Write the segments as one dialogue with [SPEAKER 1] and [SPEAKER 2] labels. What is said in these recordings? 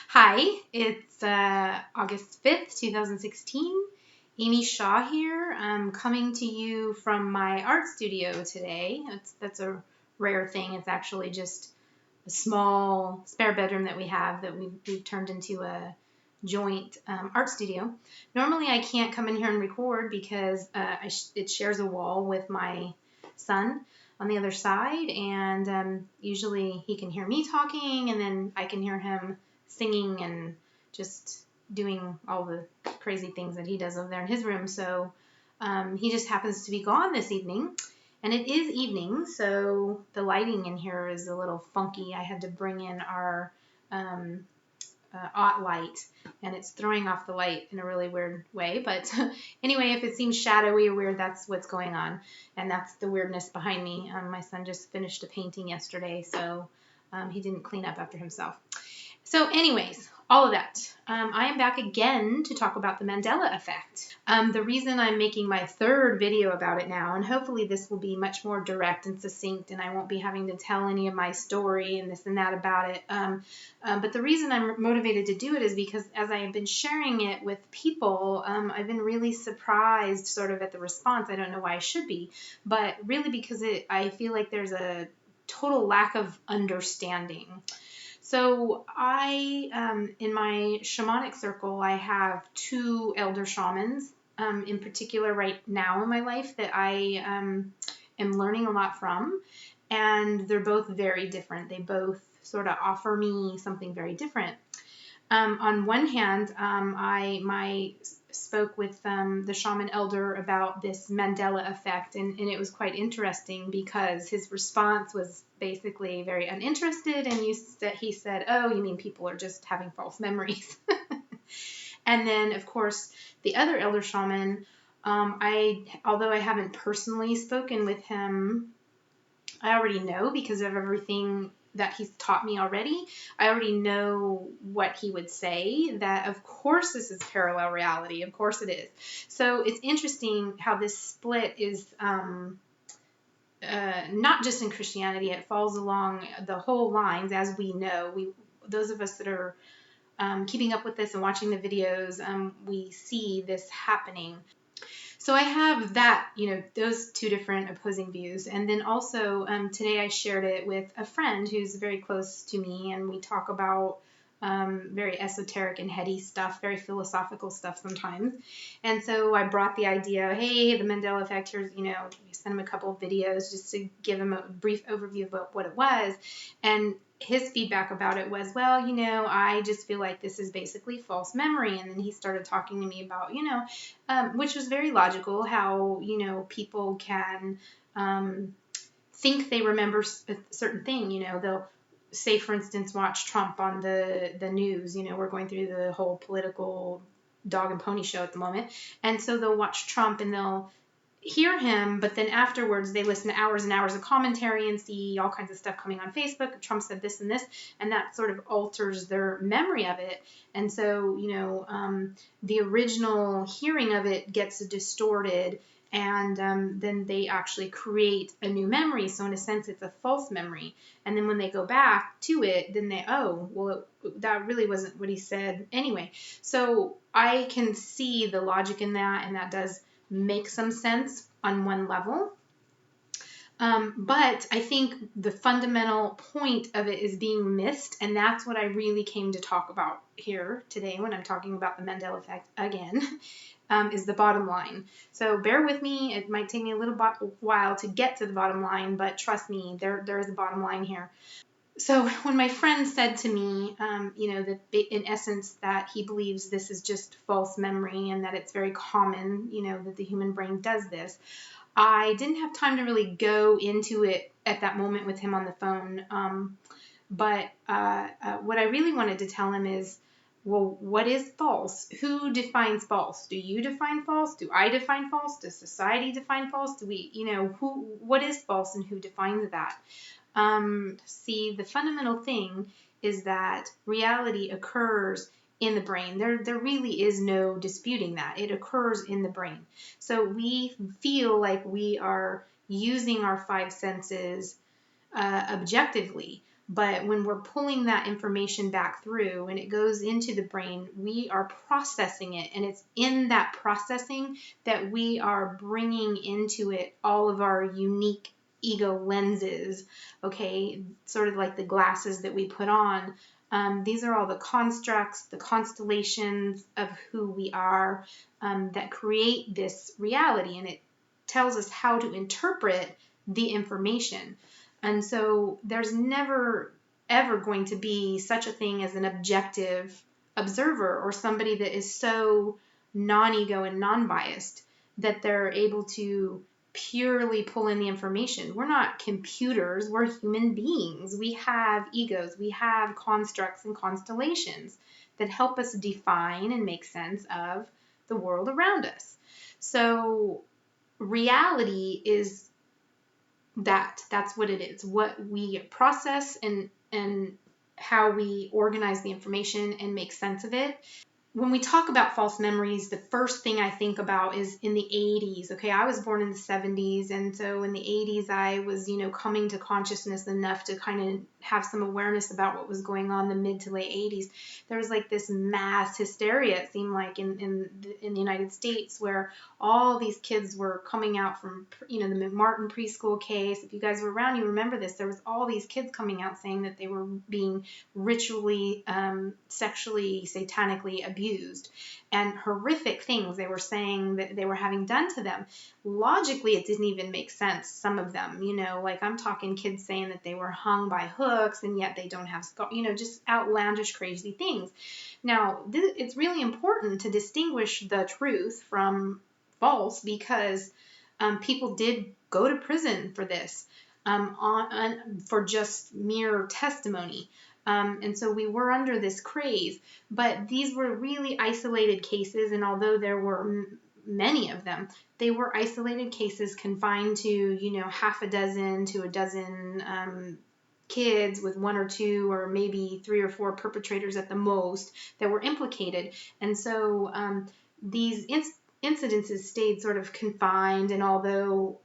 [SPEAKER 1] Hi, it's August 5th, 2016. Amy Shaw here. I'm coming to you from my art studio today. That's a rare thing. It's actually just a small spare bedroom that we have that we've turned into a joint art studio. Normally I can't come in here and record because it shares a wall with my son on the other side, and usually he can hear me talking and then I can hear him singing and just doing all the crazy things that he does over there in his room. So he just happens to be gone this evening. And it is evening, so the lighting in here is a little funky. I had to bring in our aught light, and it's throwing off the light in a really weird way. But anyway, if it seems shadowy or weird, that's what's going on, and that's the weirdness behind me. My son just finished a painting yesterday, so he didn't clean up after himself. So anyways, all of that. I am back again to talk about the Mandela Effect. The reason I'm making my third video about it now, and hopefully this will be much more direct and succinct, and I won't be having to tell any of my story and this and that about it. But the reason I'm motivated to do it is because as I have been sharing it with people, I've been really surprised sort of at the response. I don't know why I should be, but really because I feel like there's a total lack of understanding. So in my shamanic circle, I have two elder shamans in particular right now in my life that I am learning a lot from, and they're both very different. They both sort of offer me something very different. On one hand, I spoke with the shaman elder about this Mandela effect, and it was quite interesting because his response was basically very uninterested, and he said, "Oh, you mean people are just having false memories?" And then, of course, the other elder shaman, although I haven't personally spoken with him, I already know because of everything that he's taught me already. I already know what he would say, that of course this is parallel reality. Of course it is. So it's interesting how this split is not just in Christianity. It falls along the whole lines, as we know. Those of us that are keeping up with this and watching the videos, we see this happening. So I have that, those two different opposing views. And then also today I shared it with a friend who's very close to me, and we talk about very esoteric and heady stuff, very philosophical stuff sometimes. And so I brought the idea, hey, the Mandela Effect, here's, we sent him a couple of videos just to give him a brief overview of what it was. And his feedback about it was, well, I just feel like this is basically false memory. And then he started talking to me about, which was very logical, how, people can think they remember a certain thing. They'll say, for instance, watch Trump on the news. We're going through the whole political dog and pony show at the moment. And so they'll watch Trump and they'll hear him, but then afterwards they listen to hours and hours of commentary and see all kinds of stuff coming on Facebook. Trump said this and this, and that sort of alters their memory of it. And so, the original hearing of it gets distorted, and then they actually create a new memory. So in a sense, it's a false memory. And then when they go back to it, then that really wasn't what he said anyway. So I can see the logic in that, and that does make some sense on one level. But I think the fundamental point of it is being missed, and that's what I really came to talk about here today when I'm talking about the Mandela Effect again, is the bottom line. So bear with me. It might take me a little while to get to the bottom line, but trust me, there is a bottom line here. So when my friend said to me, that in essence that he believes this is just false memory and that it's very common, that the human brain does this, I didn't have time to really go into it at that moment with him on the phone. But what I really wanted to tell him is, well, what is false? Who defines false? Do you define false? Do I define false? Does society define false? Do we, what is false and who defines that? See, the fundamental thing is that reality occurs in the brain. There really is no disputing that. It occurs in the brain. So we feel like we are using our five senses objectively, But when we're pulling that information back through and it goes into the brain, we are processing it. And it's in that processing that we are bringing into it all of our unique ego lenses, okay? Sort of like the glasses that we put on. These are all the constructs, the constellations of who we are that create this reality. And it tells us how to interpret the information. And so there's never, ever going to be such a thing as an objective observer or somebody that is so non-ego and non-biased that they're able to purely pull in the information. We're not computers, we're human beings. We have egos, we have constructs and constellations that help us define and make sense of the world around us. So reality is that's what it is, what we process and how we organize the information and make sense of it. When we talk about false memories, the first thing I think about is in the 80s. Okay, I was born in the 70s, and so in the 80s I was, coming to consciousness enough to kind of have some awareness about what was going on in the mid to late 80s. There was like this mass hysteria, it seemed like, in the United States, where all these kids were coming out from, the McMartin preschool case. If you guys were around, you remember this. There was all these kids coming out saying that they were being ritually, sexually, satanically abused. And horrific things they were saying that they were having done to them. Logically, it didn't even make sense, some of them, like I'm talking kids saying that they were hung by hooks and yet they don't have scars, just outlandish, crazy things. Now, it's really important to distinguish the truth from false because people did go to prison for this, for just mere testimony. And so we were under this craze, but these were really isolated cases. And although there were many of them, they were isolated cases confined to, half a dozen to a dozen kids with one or two or maybe 3 or 4 perpetrators at the most that were implicated. And so these incidences stayed sort of confined. And although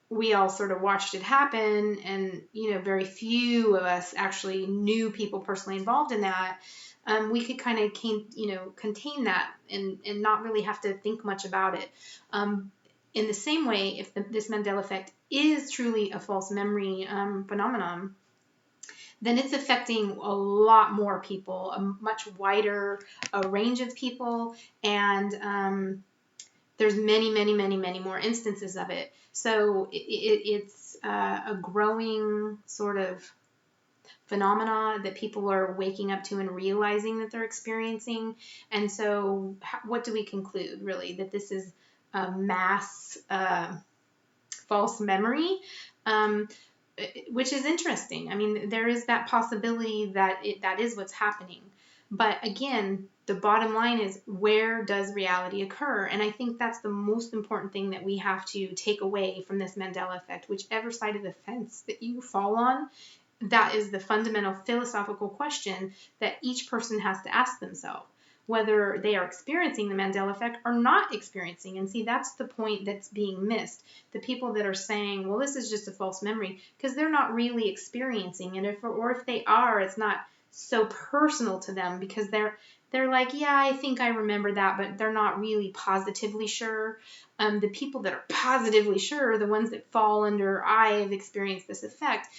[SPEAKER 1] we all sort of watched it happen and, very few of us actually knew people personally involved in that, we could kind of, contain that and not really have to think much about it. In the same way, if this Mandela Effect is truly a false memory phenomenon, then it's affecting a lot more people, a much wider range of people, and there's many, many, many, many more instances of it. So it's a growing sort of phenomena that people are waking up to and realizing that they're experiencing. And so what do we conclude, really? That this is a mass false memory, which is interesting. I mean, there is that possibility that that is what's happening. But again, the bottom line is, where does reality occur? And I think that's the most important thing that we have to take away from this Mandela Effect. Whichever side of the fence that you fall on, that is the fundamental philosophical question that each person has to ask themselves, whether they are experiencing the Mandela Effect or not experiencing. And see, that's the point that's being missed. The people that are saying, well, this is just a false memory, because they're not really experiencing it. If they are, it's not so personal to them, because they're like, yeah, I think I remember that, but they're not really positively sure. The people that are positively sure, the ones that fall under, I have experienced this effect,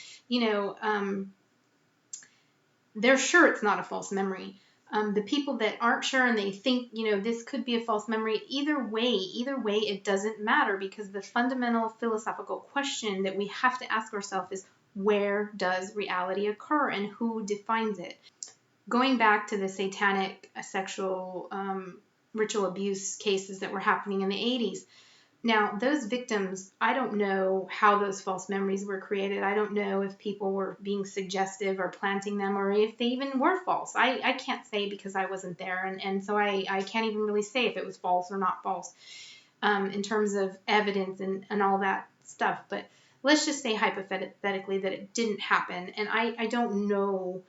[SPEAKER 1] they're sure it's not a false memory. The people that aren't sure and they think, this could be a false memory, either way, it doesn't matter, because the fundamental philosophical question that we have to ask ourselves is, where does reality occur and who defines it? Going back to the satanic sexual ritual abuse cases that were happening in the 80s. Now, those victims, I don't know how those false memories were created. I don't know if people were being suggestive or planting them, or if they even were false. I can't say, because I wasn't there, and so I can't even really say if it was false or not false in terms of evidence and all that stuff. But let's just say hypothetically that it didn't happen, and I don't know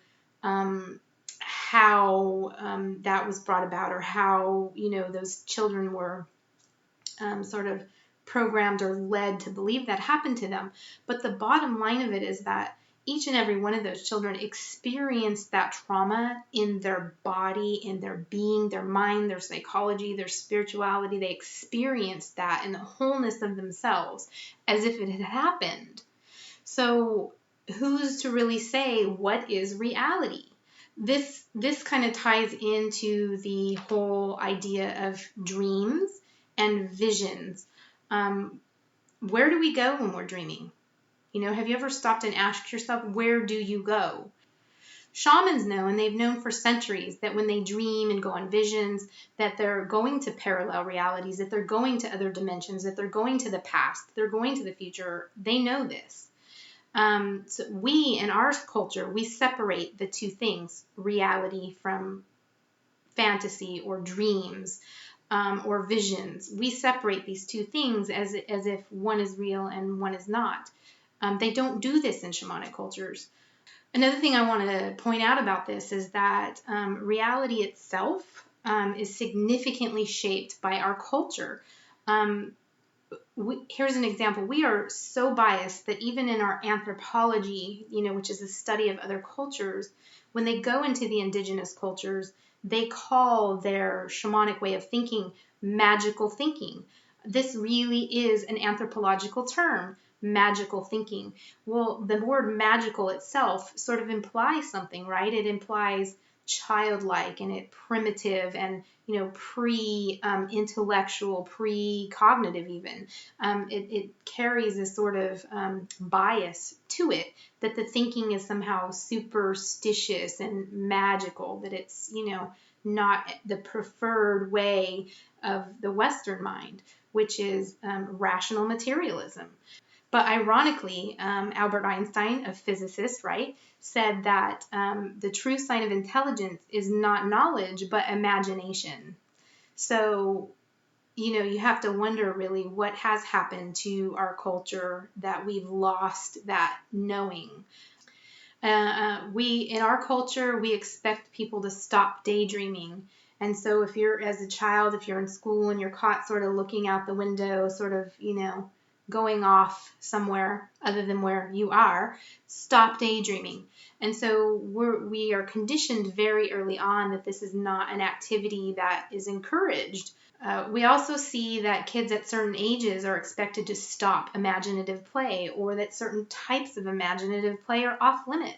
[SPEAKER 1] how that was brought about, or how those children were sort of programmed or led to believe that happened to them. But the bottom line of it is that each and every one of those children experienced that trauma in their body, in their being, their mind, their psychology, their spirituality. They experienced that in the wholeness of themselves as if it had happened. So who's to really say what is reality? This kind of ties into the whole idea of dreams and visions. Where do we go when we're dreaming? Have you ever stopped and asked yourself, where do you go? Shamans know, and they've known for centuries, that when they dream and go on visions, that they're going to parallel realities, that they're going to other dimensions, that they're going to the past, they're going to the future. They know this. So we, in our culture, we separate the two things, reality from fantasy or dreams or visions. We separate these two things as if one is real and one is not. They don't do this in shamanic cultures. Another thing I want to point out about this is that reality itself is significantly shaped by our culture. Here's an example. We are so biased that even in our anthropology, which is the study of other cultures, when they go into the indigenous cultures, they call their shamanic way of thinking magical thinking. This really is an anthropological term, magical thinking. Well, the word magical itself sort of implies something, right? It implies childlike and primitive and pre-intellectual, pre-cognitive even. It carries a sort of bias to it that the thinking is somehow superstitious and magical, that it's not the preferred way of the Western mind, which is rational materialism. But ironically, Albert Einstein, a physicist, right, said that the true sign of intelligence is not knowledge, but imagination. So, you have to wonder really what has happened to our culture that we've lost that knowing. In our culture, we expect people to stop daydreaming. And so if you're, as a child, if you're in school and you're caught sort of looking out the window, sort of, going off somewhere other than where you are, stop daydreaming. And so we are conditioned very early on that this is not an activity that is encouraged. We also see that kids at certain ages are expected to stop imaginative play, or that certain types of imaginative play are off limits.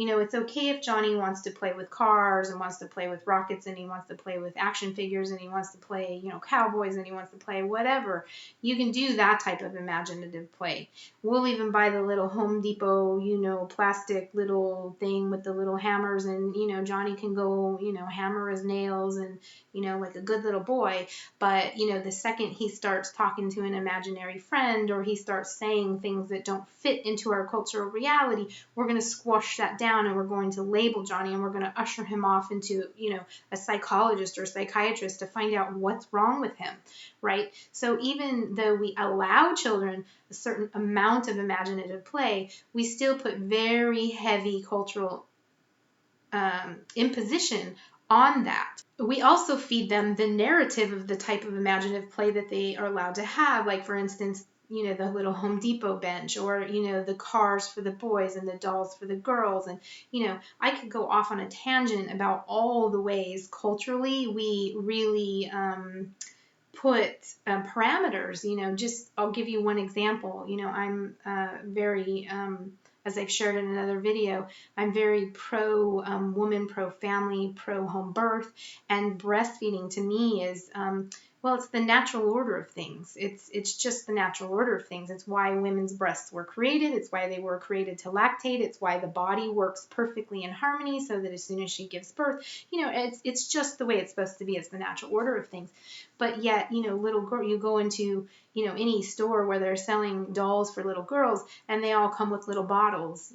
[SPEAKER 1] It's okay if Johnny wants to play with cars and wants to play with rockets and he wants to play with action figures and he wants to play, cowboys and he wants to play whatever. You can do that type of imaginative play. We'll even buy the little Home Depot, plastic little thing with the little hammers and, Johnny can go, hammer his nails and, like a good little boy. But, the second he starts talking to an imaginary friend or he starts saying things that don't fit into our cultural reality, we're going to squash that down and we're going to label Johnny and we're going to usher him off into, a psychologist or a psychiatrist to find out what's wrong with him, right? So even though we allow children a certain amount of imaginative play, we still put very heavy cultural imposition on that. We also feed them the narrative of the type of imaginative play that they are allowed to have, like for instance, the little Home Depot bench, or, the cars for the boys and the dolls for the girls. And, I could go off on a tangent about all the ways culturally we really put parameters, I'll give you one example. I'm very, as I've shared in another video, I'm very pro woman, pro family, pro home birth, and breastfeeding to me is it's the natural order of things. It's just the natural order of things. It's why women's breasts were created. It's why they were created to lactate. It's why the body works perfectly in harmony so that as soon as she gives birth, it's just the way it's supposed to be. It's the natural order of things. But yet, little girl, you go into, any store where they're selling dolls for little girls and they all come with little bottles,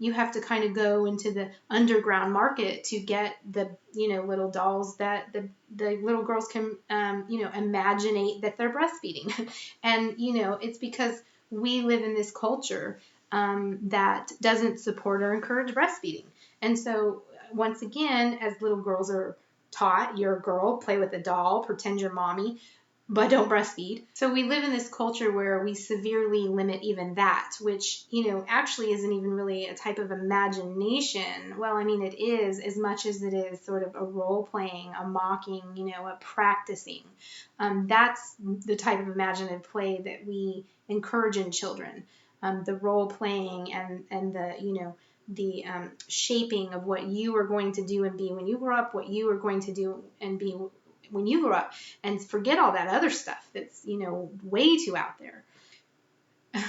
[SPEAKER 1] you have to kind of go into the underground market to get the, little dolls that the little girls can, imaginate that they're breastfeeding. And, it's because we live in this culture that doesn't support or encourage breastfeeding. And so once again, as little girls are taught, you're a girl, play with a doll, pretend you're mommy. but don't breastfeed. So we live in this culture where we severely limit even that, which, actually isn't even really a type of imagination. Well, I mean, it is as much as it is sort of a role playing, a mocking, a practicing. That's the type of imaginative play that we encourage in children. The role playing and the shaping of what you are going to do and be when you grow up, what you are going to do and be when you grow up, and forget all that other stuff that's, way too out there.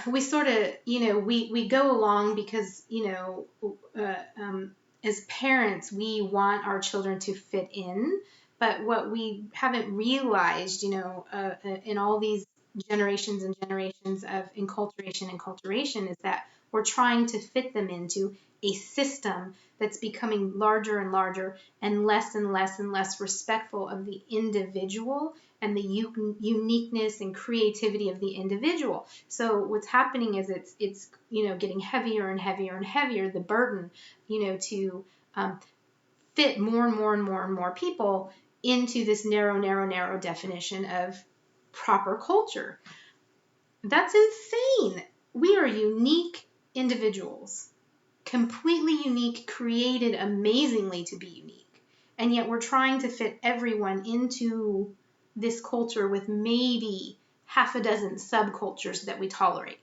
[SPEAKER 1] We sort of, we go along because, as parents, we want our children to fit in. But what we haven't realized, in all these generations and generations of enculturation is that we're trying to fit them into a system that's becoming larger and larger and less and less and less respectful of the individual and the uniqueness and creativity of the individual. So what's happening is it's getting heavier and heavier and heavier, the burden, to fit more and more and more and more people into this narrow definition of proper culture. That's insane. We are unique individuals, completely unique, created amazingly to be unique. And yet we're trying to fit everyone into this culture with maybe half a dozen subcultures that we tolerate.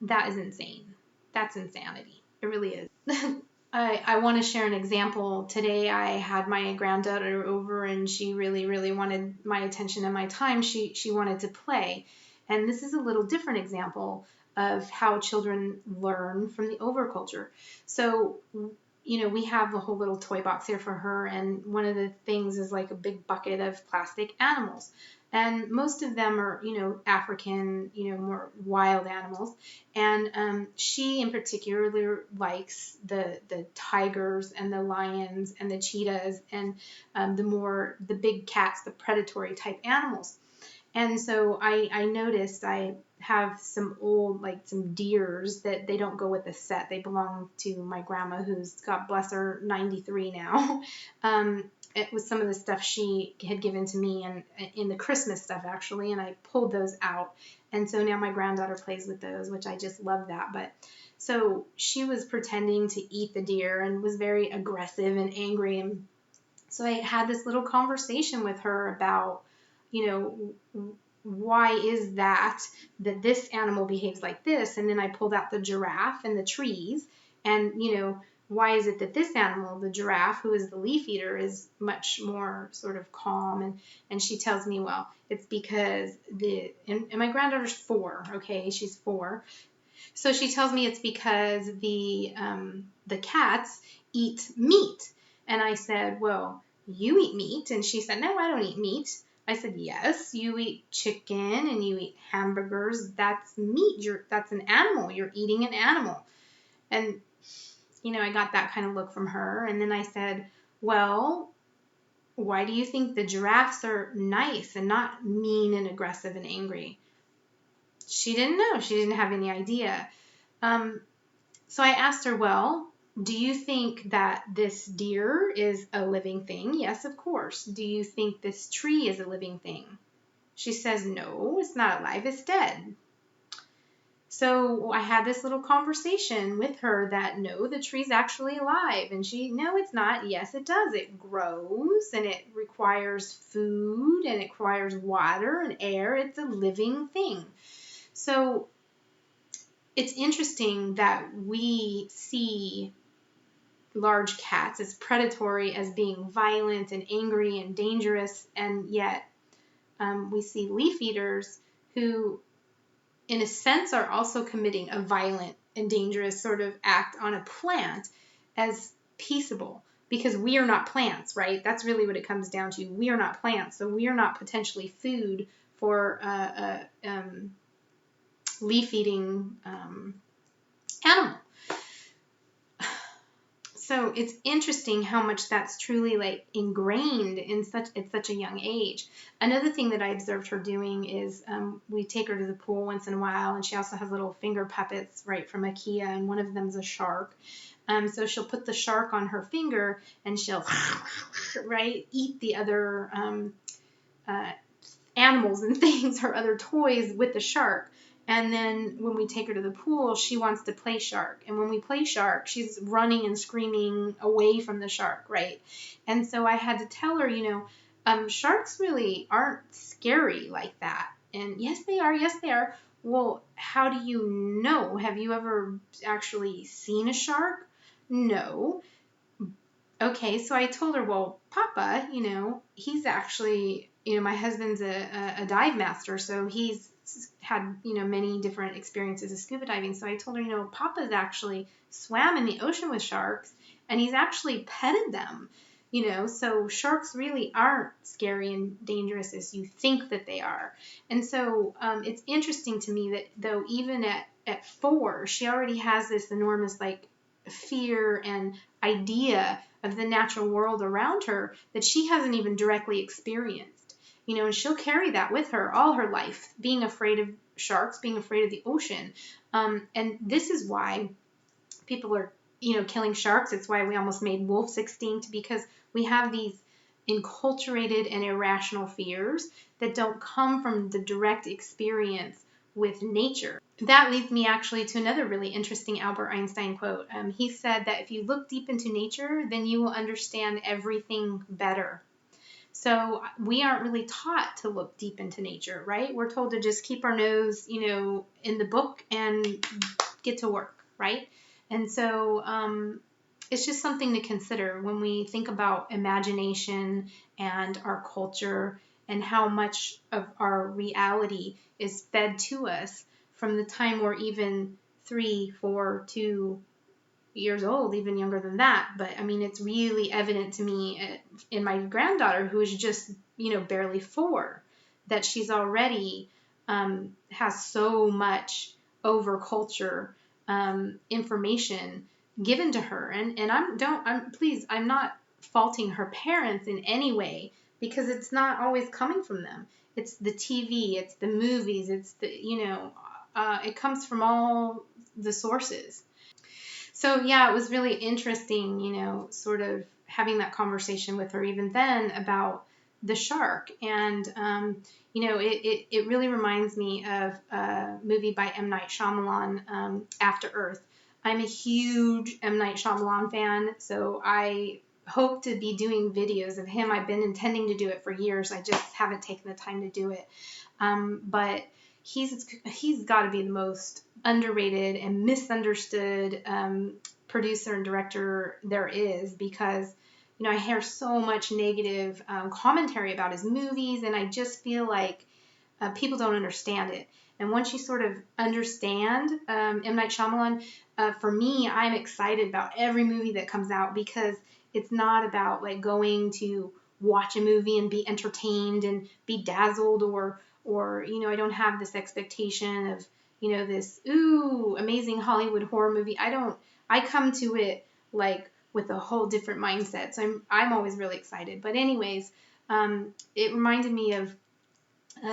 [SPEAKER 1] That is insane. That's insanity. It really is. I want to share an example. Today I had my granddaughter over and she really, really wanted my attention and my time. She wanted to play. And this is a little different example of how children learn from the overculture. So, we have a whole little toy box here for her, and one of the things is like a big bucket of plastic animals. And most of them are, African, more wild animals. And she in particular likes the tigers and the lions and the cheetahs and the big cats, the predatory type animals. And so I noticed I have some old, some deers that they don't go with the set. They belong to my grandma, who's, God bless her, 93 now. It was some of the stuff she had given to me and in the Christmas stuff, actually, and I pulled those out. And so now my granddaughter plays with those, which I just love that. But so she was pretending to eat the deer and was very aggressive and angry. And so I had this little conversation with her about, why is that this animal behaves like this? And then I pulled out the giraffe and the trees. And, why is it that this animal, the giraffe, who is the leaf eater, is much more sort of calm? And she tells me, well, it's because and my granddaughter's 4, okay? She's 4. So she tells me it's because the cats eat meat. And I said, well, you eat meat? And she said, no, I don't eat meat. I said, yes, you eat chicken and you eat hamburgers. That's meat. That's an animal. You're eating an animal. And, I got that kind of look from her. And then I said, well, why do you think the giraffes are nice and not mean and aggressive and angry? She didn't know. She didn't have any idea. So I asked her, well, do you think that this deer is a living thing? Yes, of course. Do you think this tree is a living thing? She says, no, it's not alive, it's dead. So I had this little conversation with her that, no, the tree's actually alive. And she, no, it's not. Yes, it does. It grows and it requires food and it requires water and air. It's a living thing. So it's interesting that we see large cats as predatory, as being violent and angry and dangerous, and yet we see leaf eaters who, in a sense, are also committing a violent and dangerous sort of act on a plant as peaceable, because we are not plants, right? That's really what it comes down to. We are not plants, so we are not potentially food for leaf-eating animal. So it's interesting how much that's truly ingrained at such a young age. Another thing that I observed her doing is we take her to the pool once in a while, and she also has little finger puppets right from IKEA, and one of them's a shark. So she'll put the shark on her finger and she'll eat the other animals and things, her other toys with the shark. And then when we take her to the pool, she wants to play shark. And when we play shark, she's running and screaming away from the shark, right? And so I had to tell her, sharks really aren't scary like that. And yes, they are. Yes, they are. Well, how do you know? Have you ever actually seen a shark? No. Okay, so I told her, well, Papa, he's actually, my husband's a dive master, so he's had, many different experiences of scuba diving. So I told her, Papa's actually swam in the ocean with sharks, and he's actually petted them, so sharks really aren't scary and dangerous as you think that they are. And so it's interesting to me that, though, even at 4, she already has this enormous, fear and idea of the natural world around her that she hasn't even directly experienced. And she'll carry that with her all her life, being afraid of sharks, being afraid of the ocean. And this is why people are, killing sharks. It's why we almost made wolves extinct, because we have these enculturated and irrational fears that don't come from the direct experience with nature. That leads me actually to another really interesting Albert Einstein quote. He said that if you look deep into nature, then you will understand everything better. So we aren't really taught to look deep into nature, right? We're told to just keep our nose, in the book and get to work, right? And so it's just something to consider when we think about imagination and our culture and how much of our reality is fed to us from the time we're even 3, 4, 2 years old, even younger than that. But I mean, it's really evident to me in my granddaughter, who is just, barely 4, that she's already has so much over culture information given to her. And I'm not faulting her parents in any way, because it's not always coming from them. It's the TV, it's the movies, it's the, it comes from all the sources. So yeah, it was really interesting, sort of having that conversation with her even then about the shark. And, it really reminds me of a movie by M. Night Shyamalan, After Earth. I'm a huge M. Night Shyamalan fan, so I hope to be doing videos of him. I've been intending to do it for years. I just haven't taken the time to do it. But he's got to be the most underrated and misunderstood producer and director there is, because I hear so much negative commentary about his movies, and I just feel like people don't understand it. And once you sort of understand M. Night Shyamalan, for me, I'm excited about every movie that comes out, because it's not about going to watch a movie and be entertained and be dazzled, or I don't have this expectation of this amazing Hollywood horror movie. I come to it with a whole different mindset. So I'm always really excited. But anyways, it reminded me of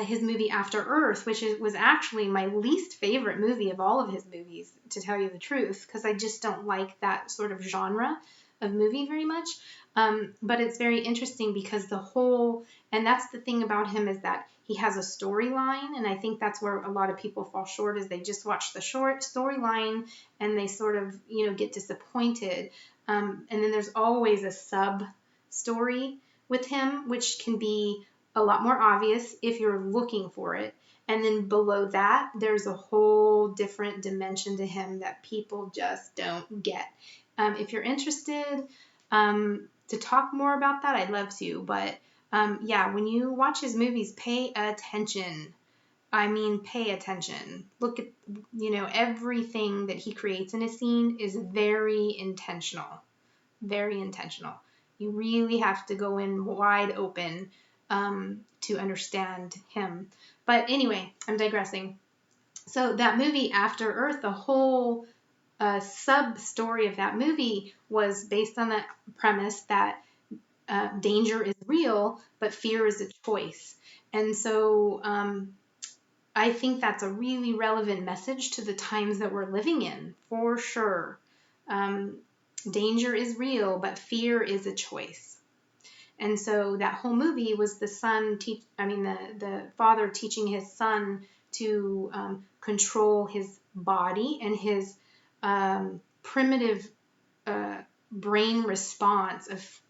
[SPEAKER 1] his movie After Earth, which was actually my least favorite movie of all of his movies, to tell you the truth, because I just don't like that sort of genre of movie very much. But it's very interesting, because and that's the thing about him, is that he has a storyline, and I think that's where a lot of people fall short, is they just watch the short storyline and they sort of, get disappointed. And then there's always a sub story with him, which can be a lot more obvious if you're looking for it. And then below that, there's a whole different dimension to him that people just don't get. If you're interested to talk more about that, I'd love to. But yeah, when you watch his movies, pay attention. I mean, pay attention. Look at, everything that he creates in a scene is very intentional. Very intentional. You really have to go in wide open to understand him. But anyway, I'm digressing. So that movie After Earth, the whole sub-story of that movie was based on the premise that danger is real, but fear is a choice. And so I think that's a really relevant message to the times that we're living in, for sure. Danger is real, but fear is a choice. And so that whole movie was the the father teaching his son to control his body and his primitive brain response of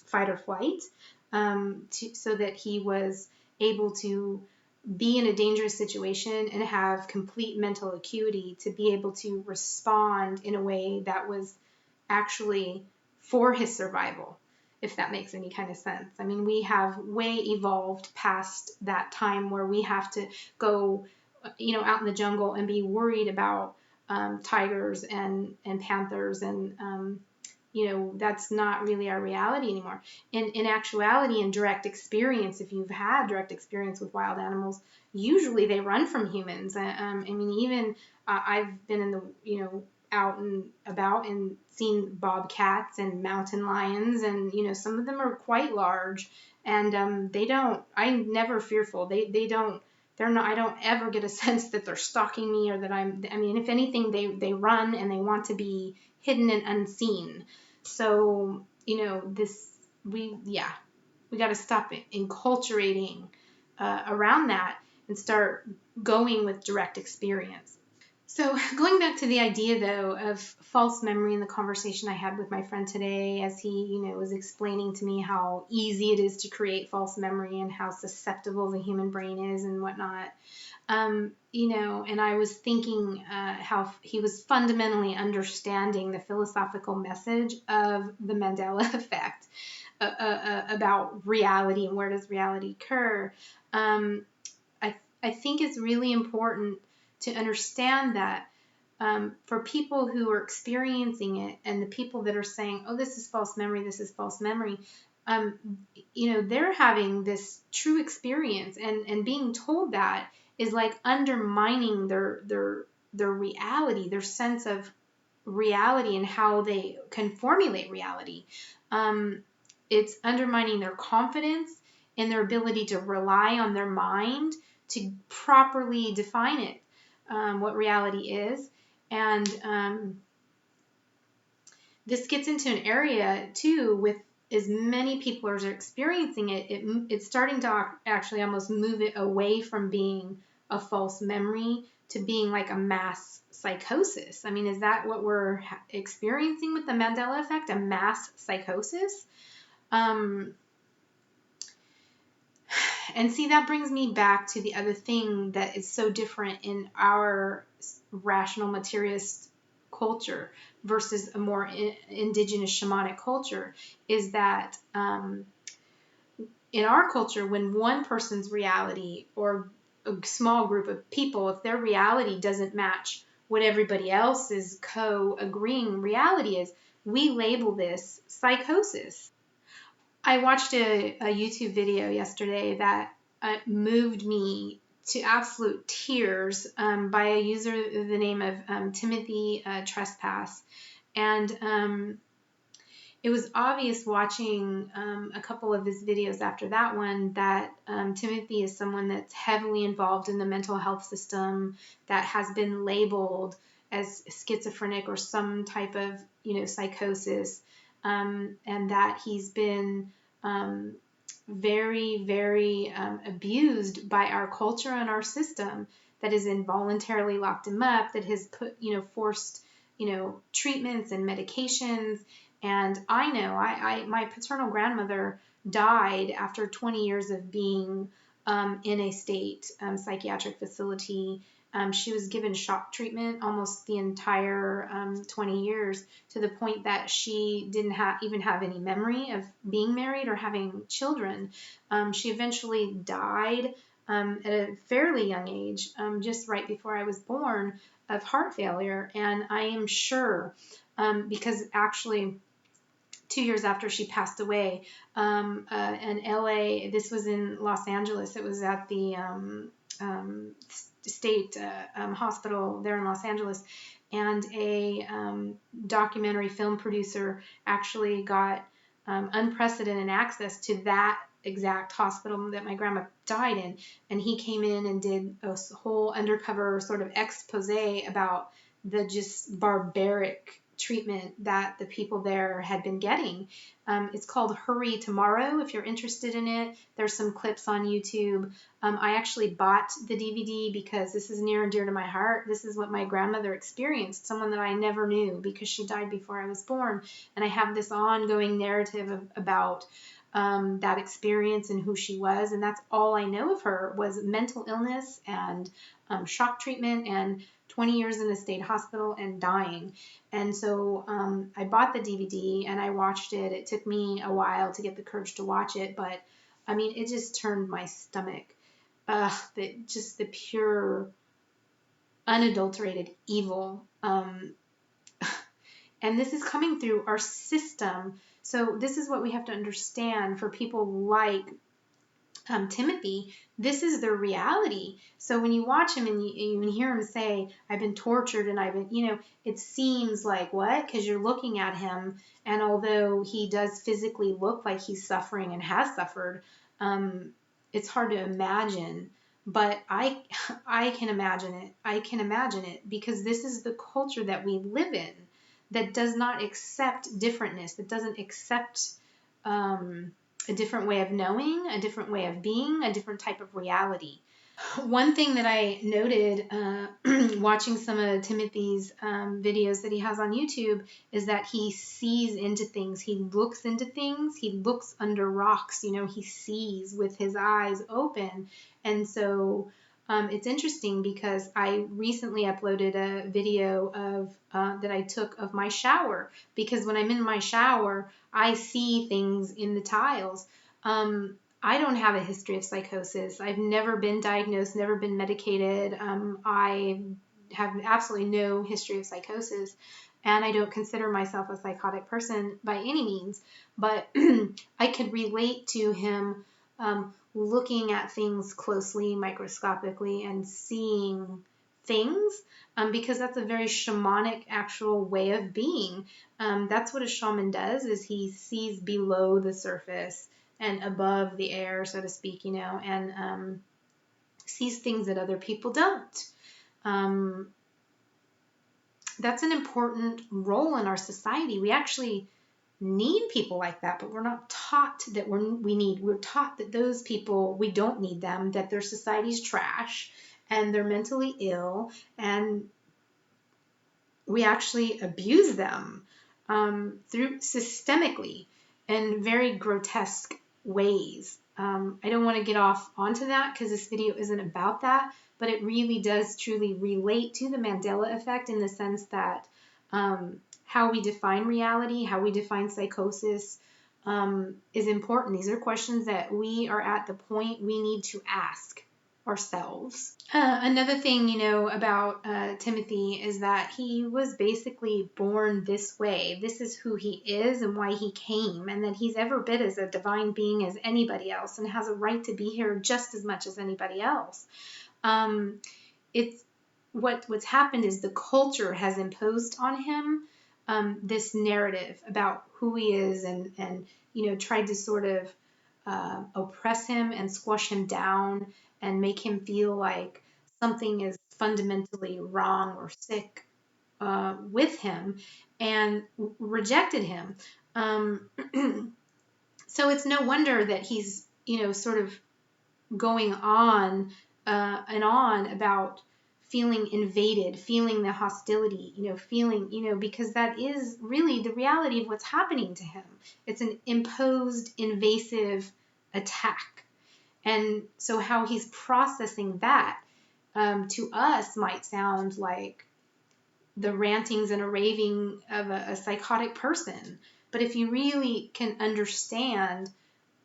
[SPEAKER 1] fight or flight, so that he was able to be in a dangerous situation and have complete mental acuity to be able to respond in a way that was actually for his survival, if that makes any kind of sense. I mean, we have way evolved past that time where we have to go, out in the jungle and be worried about tigers and panthers and that's not really our reality anymore. In actuality, in direct experience, if you've had direct experience with wild animals, usually they run from humans. I mean, even I've been in the, out and about and seen bobcats and mountain lions, and, some of them are quite large, and I'm never fearful. They're not, I don't ever get a sense that they're stalking me or that I mean, if anything, they run and they want to be hidden and unseen. So, we got to stop enculturating around that and start going with direct experience. So going back to the idea, though, of false memory in the conversation I had with my friend today, as he, was explaining to me how easy it is to create false memory and how susceptible the human brain is and whatnot. And I was thinking how he was fundamentally understanding the philosophical message of the Mandela Effect about reality and where does reality occur. I think it's really important to understand that for people who are experiencing it and the people that are saying, oh, this is false memory, they're having this true experience, and being told that is like undermining their reality, their sense of reality and how they can formulate reality. It's undermining their confidence and their ability to rely on their mind to properly define it, what reality is. And this gets into an area too with as many people as are experiencing it, it's starting to actually almost move it away from being a false memory to being like a mass psychosis. I mean, is that what we're experiencing with the Mandela Effect, a mass psychosis? And see, that brings me back to the other thing that is so different in our rational materialist culture versus a more indigenous shamanic culture, is that in our culture, when one person's reality or a small group of people, if their reality doesn't match what everybody else's co-agreeing reality is, we label this psychosis. I watched a YouTube video yesterday that moved me to absolute tears by a user the name of Timothy Trespass. And it was obvious watching a couple of his videos after that one that Timothy is someone that's heavily involved in the mental health system, that has been labeled as schizophrenic or some type of psychosis, and that he's been very, very abused by our culture and our system, that has involuntarily locked him up, that has put forced treatments and medications. And I know my paternal grandmother died after 20 years of being in a state psychiatric facility. She was given shock treatment almost the entire 20 years, to the point that she didn't even have any memory of being married or having children. She eventually died at a fairly young age, just right before I was born, of heart failure. And I am sure, because actually 2 years after she passed away, in LA, this was in Los Angeles, it was at the state hospital there in Los Angeles, and a documentary film producer actually got unprecedented access to that exact hospital that my grandma died in, and he came in and did a whole undercover sort of expose about the just barbaric treatment that the people there had been getting. It's called Hurry Tomorrow. If you're interested in it, there's some clips on YouTube. I actually bought the DVD because this is near and dear to my heart. This is what my grandmother experienced, someone that I never knew because she died before I was born. And I have this ongoing narrative about that experience and who she was. And that's all I know of her was mental illness and shock treatment and 20 years in a state hospital and dying. And so I bought the DVD and I watched it. It took me a while to get the courage to watch it, but I mean, it just turned my stomach. Just the pure, unadulterated evil. And this is coming through our system. So this is what we have to understand for people like Timothy. This is their reality. So when you watch him and you hear him say, I've been tortured and I've been, it seems like what? Because you're looking at him, and although he does physically look like he's suffering and has suffered, it's hard to imagine. But I can imagine it. I can imagine it because this is the culture that we live in, that does not accept differentness, that doesn't accept a different way of knowing, a different way of being, a different type of reality. One thing that I noted watching some of Timothy's videos that he has on YouTube is that he sees into things. He looks into things. He looks under rocks. He sees with his eyes open. And so it's interesting because I recently uploaded a video of that I took of my shower, because when I'm in my shower, I see things in the tiles. I don't have a history of psychosis. I've never been diagnosed, never been medicated. I have absolutely no history of psychosis, and I don't consider myself a psychotic person by any means. But I could relate to him looking at things closely, microscopically, and seeing things, because that's a very shamanic actual way of being. That's what a shaman does, is he sees below the surface and above the air, so to speak, and sees things that other people don't. That's an important role in our society. We actually need people like that, but we're not taught that we're taught that those people, we don't need them, that their society's trash and they're mentally ill, and we actually abuse them through systemically in very grotesque ways. I don't want to get off onto that because this video isn't about that, but it really does truly relate to the Mandela Effect in the sense that how we define reality, how we define psychosis is important. These are questions that we are at the point we need to ask ourselves. Another thing, about Timothy is that he was basically born this way. This is who he is and why he came, and that he's every bit as a divine being as anybody else and has a right to be here just as much as anybody else. It's what's happened is the culture has imposed on him this narrative about who he is, and tried to sort of oppress him and squash him down and make him feel like something is fundamentally wrong or sick with him, and rejected him. So it's no wonder that he's, sort of going on and on about feeling invaded, feeling the hostility, feeling, because that is really the reality of what's happening to him. It's an imposed, invasive attack. And so how he's processing that to us might sound like the rantings and a raving of a psychotic person. But if you really can understand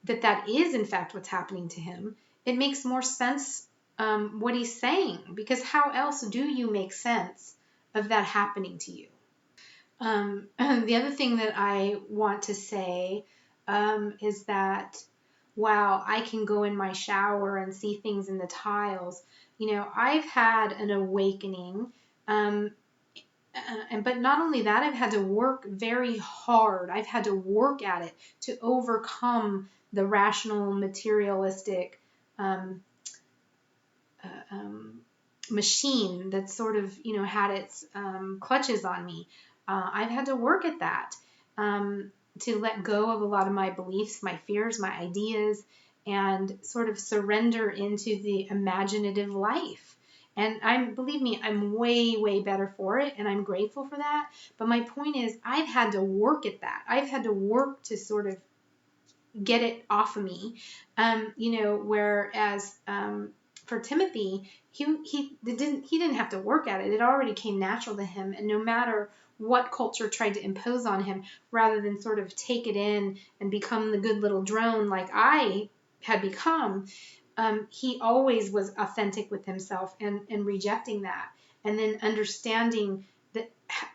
[SPEAKER 1] that that is in fact what's happening to him, it makes more sense what he's saying, because how else do you make sense of that happening to you? The other thing that I want to say is that wow, I can go in my shower and see things in the tiles. I've had an awakening, but not only that, I've had to work very hard. I've had to work at it to overcome the rational, materialistic machine that sort of, had its clutches on me. I've had to work at that. to let go of a lot of my beliefs, my fears, my ideas, and sort of surrender into the imaginative life. And believe me, I'm way, way better for it, and I'm grateful for that. But my point is, I've had to work at that. I've had to work to sort of get it off of me. Whereas for Timothy, he didn't have to work at it. It already came natural to him, and no matter what culture tried to impose on him, rather than sort of take it in and become the good little drone like I had become, he always was authentic with himself and rejecting that, and then understanding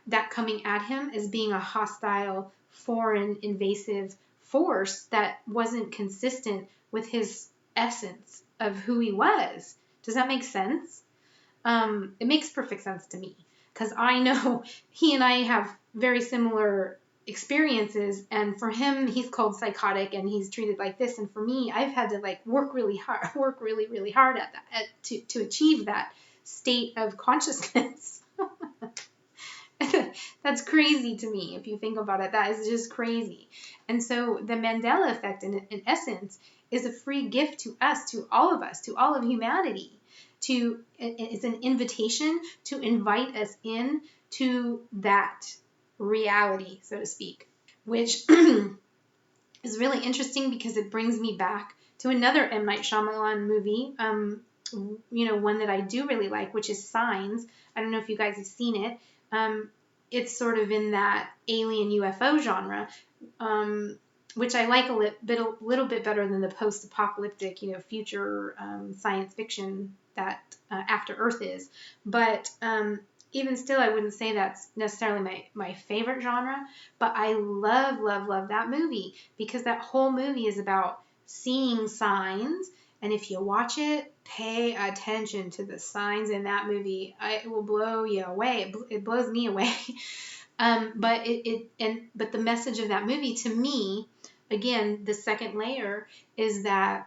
[SPEAKER 1] that coming at him as being a hostile, foreign, invasive force that wasn't consistent with his essence of who he was. Does that make sense? It makes perfect sense to me, because I know he and I have very similar experiences, and for him, he's called psychotic and he's treated like this, and for me, I've had to work really hard at that, to achieve that state of consciousness. That's crazy to me. If you think about it, that is just crazy. And so the Mandela effect, in essence, is a free gift to us, to all of us, to all of humanity. It's an invitation to invite us in to that reality, so to speak, which is really interesting because it brings me back to another M. Night Shyamalan movie, one that I do really like, which is Signs. I don't know if you guys have seen it. It's sort of in that alien UFO genre, which I like a little bit better than the post-apocalyptic, future science fiction that After Earth is. But even still, I wouldn't say that's necessarily my favorite genre. But I love that movie, because that whole movie is about seeing signs. And if you watch it, pay attention to the signs in that movie. It will blow you away. It blows me away. But the message of that movie, to me, again, the second layer is that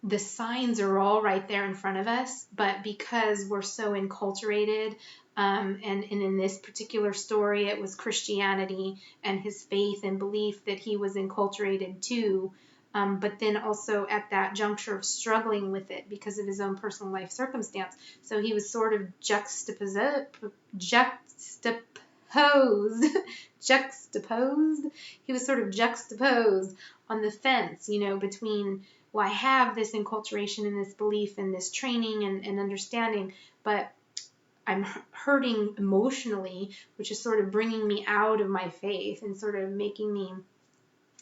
[SPEAKER 1] the signs are all right there in front of us, but because we're so enculturated, and in this particular story, it was Christianity and his faith and belief that he was enculturated to. But then also at that juncture of struggling with it because of his own personal life circumstance. So he was sort of juxtaposed. He was sort of juxtaposed on the fence, between, well, I have this enculturation and this belief and this training and understanding, but I'm hurting emotionally, which is sort of bringing me out of my faith and sort of making me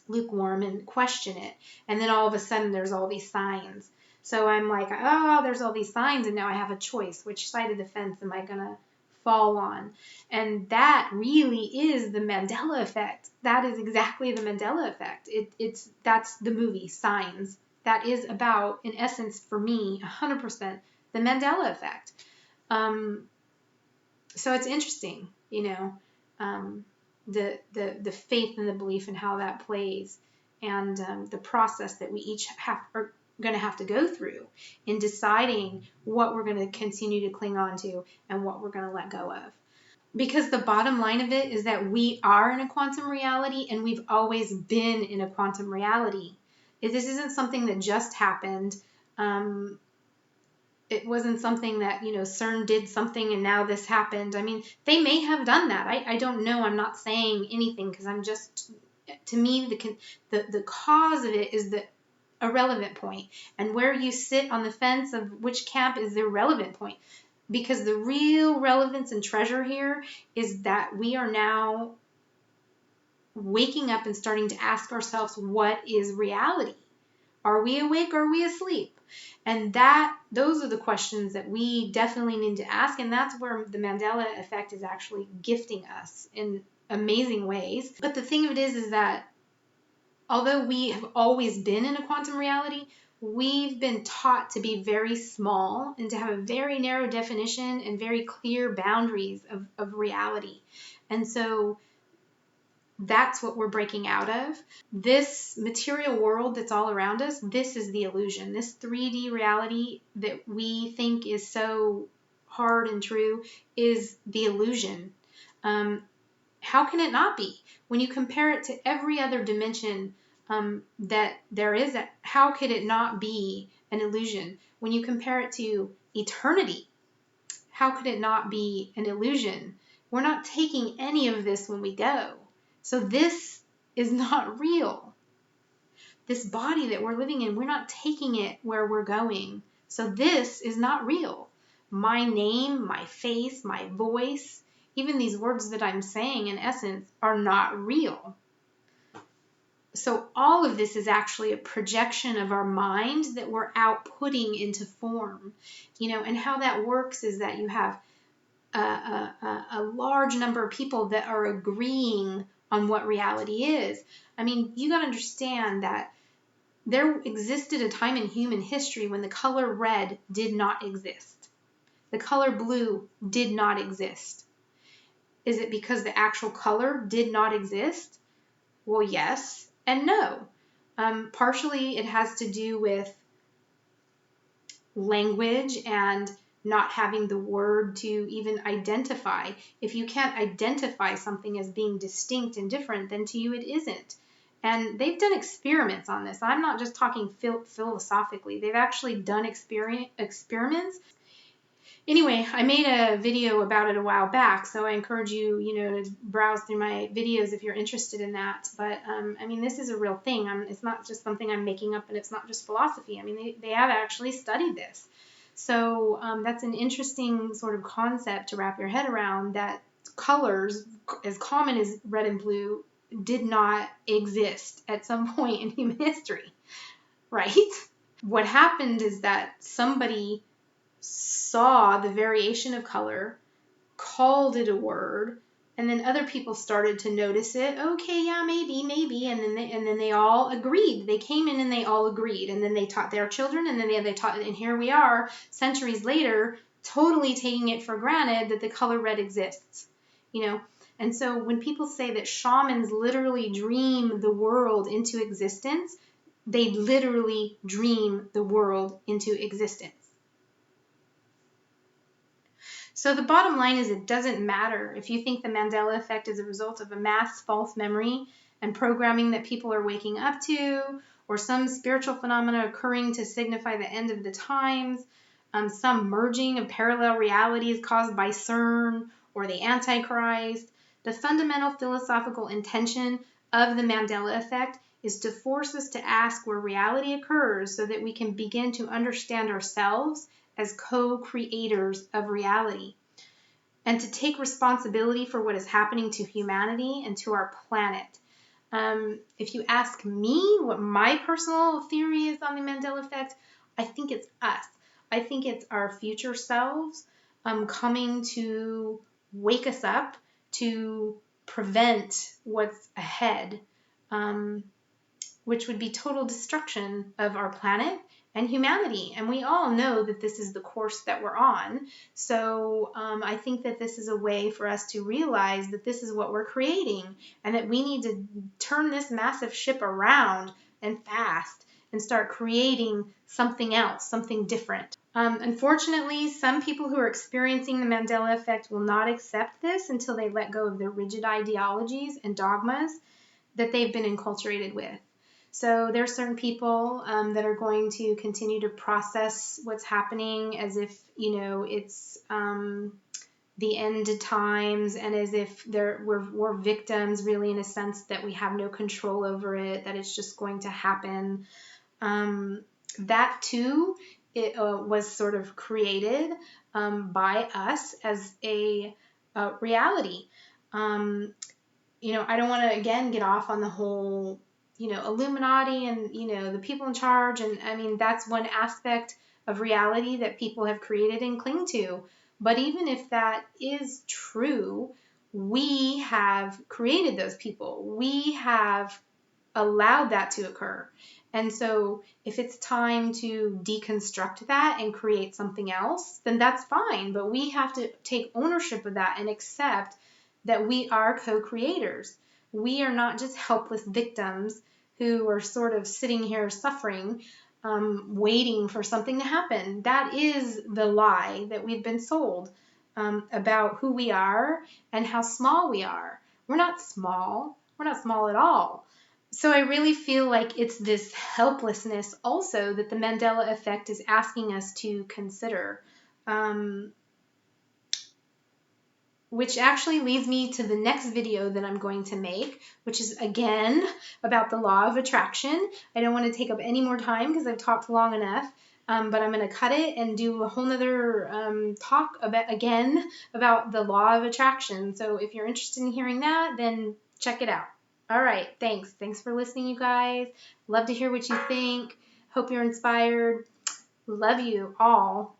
[SPEAKER 1] lukewarm and question it. And then all of a sudden there's all these signs. So I'm like, oh, there's all these signs, and now I have a choice. Which side of the fence am I going to fall on? And that really is the Mandela Effect. That is exactly the Mandela Effect. That's the movie, Signs. That is about, in essence, for me, 100%, the Mandela Effect. So it's interesting, the faith and the belief and how that plays, and the process that we each are going to have to go through in deciding what we're going to continue to cling on to and what we're going to let go of. Because the bottom line of it is that we are in a quantum reality, and we've always been in a quantum reality. This isn't something that just happened. It wasn't something that, CERN did something and now this happened. I mean, they may have done that. I don't know. I'm not saying anything, because I'm just, to me, the cause of it is the irrelevant point. And where you sit on the fence of which camp is the irrelevant point. Because the real relevance and treasure here is that we are now waking up and starting to ask ourselves, what is reality? Are we awake or are we asleep? And those are the questions that we definitely need to ask. And that's where the Mandela Effect is actually gifting us in amazing ways. But the thing of it is that although we have always been in a quantum reality, we've been taught to be very small and to have a very narrow definition and very clear boundaries of reality. And so that's what we're breaking out of. This material world that's all around us, this is the illusion. This 3D reality that we think is so hard and true is the illusion. how can it not be? When you compare it to every other dimension that there is, how could it not be an illusion? When you compare it to eternity, how could it not be an illusion? We're not taking any of this when we go. So this is not real. This body that we're living in, we're not taking it where we're going. So this is not real. My name, my face, my voice, even these words that I'm saying in essence are not real. So all of this is actually a projection of our mind that we're outputting into form, and how that works is that you have a large number of people that are agreeing on what reality is. I mean, you got to understand that there existed a time in human history when the color red did not exist. The color blue did not exist. Is it because the actual color did not exist? Well, yes and no. Partially it has to do with language and not having the word to even identify. If you can't identify something as being distinct and different, then to you it isn't. And they've done experiments on this. I'm not just talking philosophically. They've actually done experiments. Anyway, I made a video about it a while back, so I encourage you, to browse through my videos if you're interested in that. But, I mean, this is a real thing. It's not just something I'm making up, and it's not just philosophy. I mean, they have actually studied this. So that's an interesting sort of concept to wrap your head around, that colors, as common as red and blue, did not exist at some point in human history, right? What happened is that somebody saw the variation of color, called it a word, and then other people started to notice it. Okay, yeah, maybe, and then they all agreed. They came in and they all agreed, and then they taught their children, and then they taught, and here we are, centuries later, totally taking it for granted that the color red exists, And so when people say that shamans literally dream the world into existence, they literally dream the world into existence. So the bottom line is, it doesn't matter if you think the Mandela Effect is a result of a mass false memory and programming that people are waking up to, or some spiritual phenomena occurring to signify the end of the times, some merging of parallel realities caused by CERN or the Antichrist. The fundamental philosophical intention of the Mandela Effect is to force us to ask where reality occurs so that we can begin to understand ourselves as co-creators of reality, and to take responsibility for what is happening to humanity and to our planet. If you ask me what my personal theory is on the Mandela Effect, I think it's us. I think it's our future selves coming to wake us up to prevent what's ahead, which would be total destruction of our planet and humanity. And we all know that this is the course that we're on. So I think that this is a way for us to realize that this is what we're creating, and that we need to turn this massive ship around and fast and start creating something else, something different. Unfortunately, some people who are experiencing the Mandela Effect will not accept this until they let go of their rigid ideologies and dogmas that they've been enculturated with. So there are certain people that are going to continue to process what's happening as if, it's the end of times, and as if we're victims, really, in a sense that we have no control over it, that it's just going to happen. That too, it was sort of created by us as a reality. I don't want to, again, get off on the whole Illuminati and, the people in charge. And I mean, that's one aspect of reality that people have created and cling to. But even if that is true, we have created those people. We have allowed that to occur. And so if it's time to deconstruct that and create something else, then that's fine. But we have to take ownership of that and accept that we are co-creators. We are not just helpless victims who are sort of sitting here suffering, waiting for something to happen. That is the lie that we've been sold about who we are and how small we are. we're not small. We're not small at all. So I really feel like it's this helplessness also that the Mandela Effect is asking us to consider. Which actually leads me to the next video that I'm going to make, which is again about the law of attraction. I don't want to take up any more time because I've talked long enough, but I'm going to cut it and do a whole nother talk about the law of attraction. So if you're interested in hearing that, then check it out. All right, thanks. Thanks for listening, you guys. Love to hear what you think. Hope you're inspired. Love you all.